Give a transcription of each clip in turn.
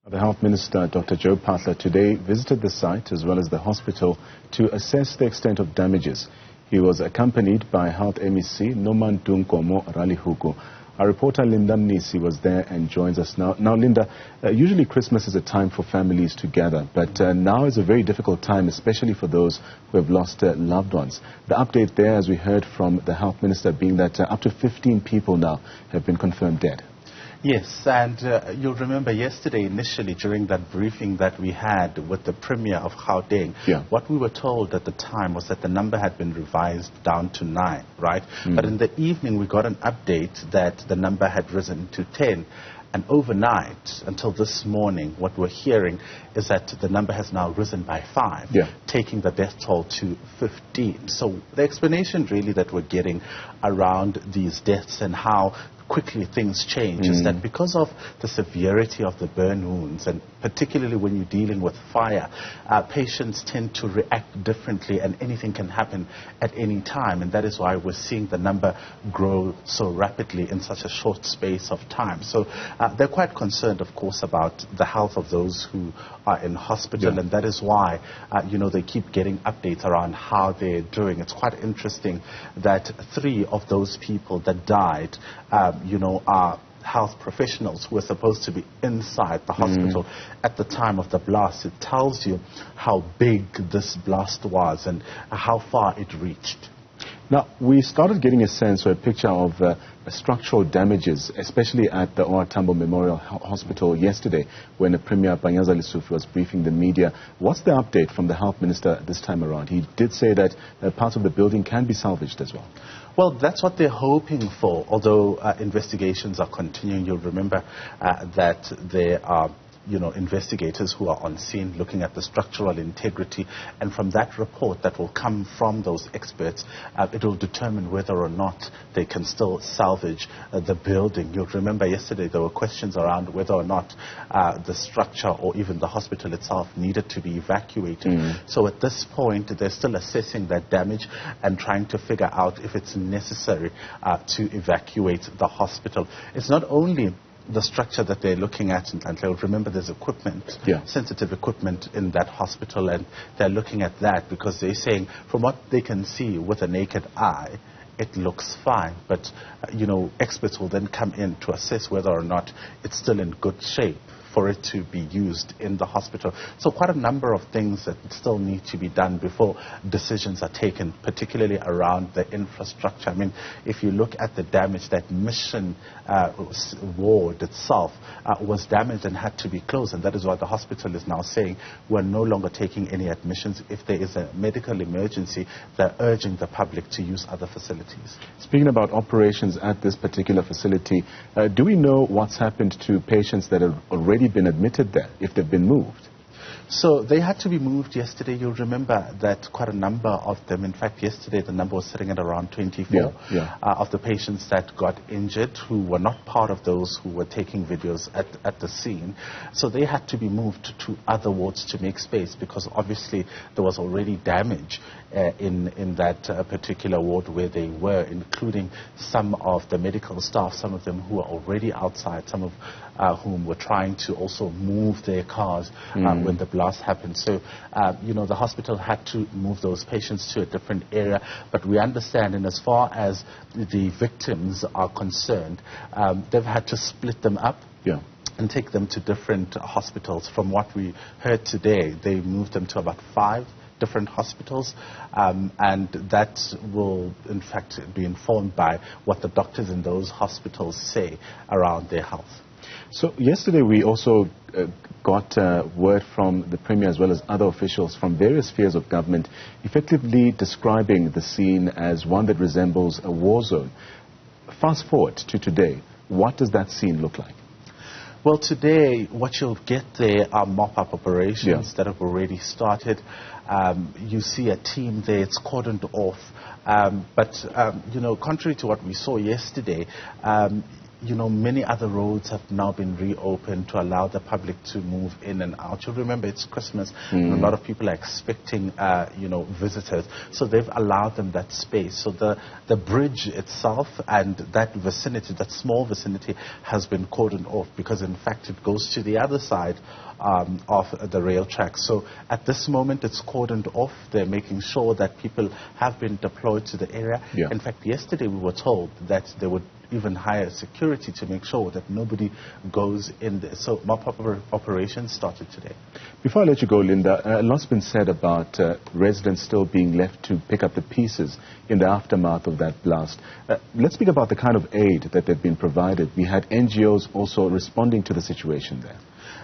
The Health Minister, Dr. Joe Phaahla, today visited the site as well as the hospital to assess the extent of damages. He was accompanied by Health MEC Nomantu, Nkomo, Ralehoko. Our reporter Linda Mnisi was there and joins us now. Now, Linda, usually Christmas is a time for families to gather, but now is a very difficult time, especially for those who have lost loved ones. The update there, as we heard from the Health Minister, being that up to 15 people now have been confirmed dead. Yes, and you'll remember yesterday initially during that briefing that we had with the Premier of Gauteng, what we were told at the time was that the number had been revised down to 9, right? But in the evening we got an update that the number had risen to 10. And overnight, until this morning, what we're hearing is that the number has now risen by 5, taking the death toll to 15. So the explanation really that we're getting around these deaths and how quickly things change is that because of the severity of the burn wounds, and particularly when you're dealing with fire, patients tend to react differently and anything can happen at any time, and that is why we're seeing the number grow so rapidly in such a short space of time. So they're quite concerned, of course, about the health of those who are in hospital, and that is why, they keep getting updates around how they're doing. It's quite interesting that 3 of those people that died are health professionals who were supposed to be inside the hospital at the time of the blast. It tells you how big this blast was and how far it reached. Now, we started getting a sense or a picture of structural damages, especially at the OR Tambo Memorial Hospital yesterday when the Premier Panyaza Lessufi was briefing the media. What's the update from the Health Minister this time around? He did say that parts of the building can be salvaged as well. Well, that's what they're hoping for, although investigations are continuing. You'll remember that there are investigators who are on scene looking at the structural integrity, and from that report that will come from those experts, it will determine whether or not they can still salvage the building. You'll remember yesterday there were questions around whether or not the structure or even the hospital itself needed to be evacuated. So at this point they're still assessing that damage and trying to figure out if it's necessary to evacuate the hospital. It's not only the structure that they're looking at, and they'll remember there's equipment, sensitive equipment in that hospital, and they're looking at that because they're saying from what they can see with a naked eye, it looks fine, but experts will then come in to assess whether or not it's still in good shape for it to be used in the hospital. So quite a number of things that still need to be done before decisions are taken, particularly around the infrastructure. I mean, if you look at the damage, that mission ward itself was damaged and had to be closed, and that is why the hospital is now saying we're no longer taking any admissions. If there is a medical emergency, they're urging the public to use other facilities. Speaking about operations at this particular facility, do we know what's happened to patients that have already been admitted there, if they've been moved? So they had to be moved yesterday. You'll remember that quite a number of them, in fact yesterday the number was sitting at around 24 of the patients that got injured who were not part of those who were taking videos at the scene. So they had to be moved to other wards to make space because obviously there was already damage in that particular ward where they were, including some of the medical staff, some of them who were already outside, some of whom were trying to also move their cars when the blast happened. So, the hospital had to move those patients to a different area. But we understand, and as far as the victims are concerned, they've had to split them up. And take them to different hospitals. From what we heard today, they moved them to about 5 different hospitals, and that will in fact be informed by what the doctors in those hospitals say around their health. So yesterday we also got word from the Premier as well as other officials from various spheres of government effectively describing the scene as one that resembles a war zone. Fast forward to today, what does that scene look like? Well, today, what you'll get there are mop-up operations that have already started. You see a team there, it's cordoned off. But contrary to what we saw yesterday, many other roads have now been reopened to allow the public to move in and out. You remember it's Christmas, and a lot of people are expecting, visitors. So they've allowed them that space. So the bridge itself and that vicinity, that small vicinity, has been cordoned off because, in fact, it goes to the other side of the rail track. So at this moment, it's cordoned off. They're making sure that people have been deployed to the area. Yeah. In fact, yesterday we were told that they would even hire security to make sure that nobody goes in there. So mop-up operations started today. Before I let you go, Linda, a lot's been said about residents still being left to pick up the pieces in the aftermath of that blast. Let's speak about the kind of aid that they've been provided. We had NGOs also responding to the situation there.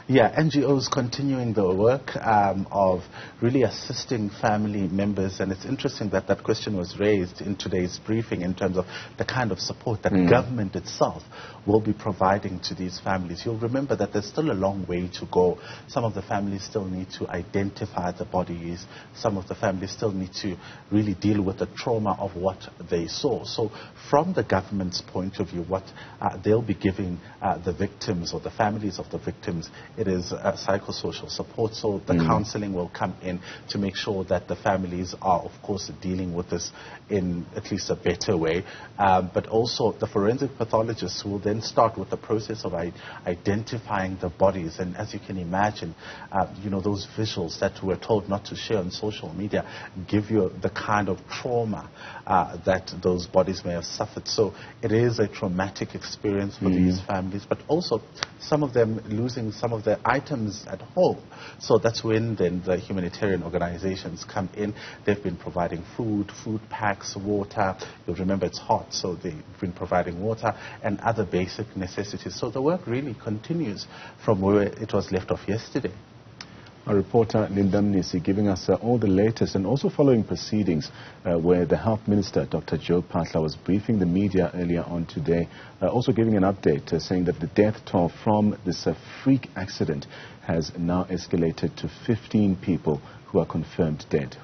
Yeah, NGOs continuing the work of really assisting family members, and it's interesting that that question was raised in today's briefing in terms of the kind of support that government itself will be providing to these families. You'll remember that there's still a long way to go. Some of the families still need to identify the bodies. Some of the families still need to really deal with the trauma of what they saw. So from the government's point of view, what they'll be giving the victims or the families of the victims, it is psychosocial support. So the counseling will come in to make sure that the families are, of course, dealing with this in at least a better way. But also the forensic pathologists will then start with the process of identifying the bodies. And as you can imagine, those visuals that we're told not to share on social media give you the kind of trauma that those bodies may have suffered. So it is a traumatic experience for these families, but also some of them losing some of their items at home. So that's when then the humanitarian organizations come in. They've been providing food packs, water. You'll remember it's hot, so they've been providing water and other basic necessities. So the work really continues from where it was left off yesterday. Our reporter Linda Mnisi giving us all the latest, and also following proceedings where the Health Minister, Dr. Joe Phaahla, was briefing the media earlier on today, also giving an update saying that the death toll from this freak accident has now escalated to 15 people who are confirmed dead.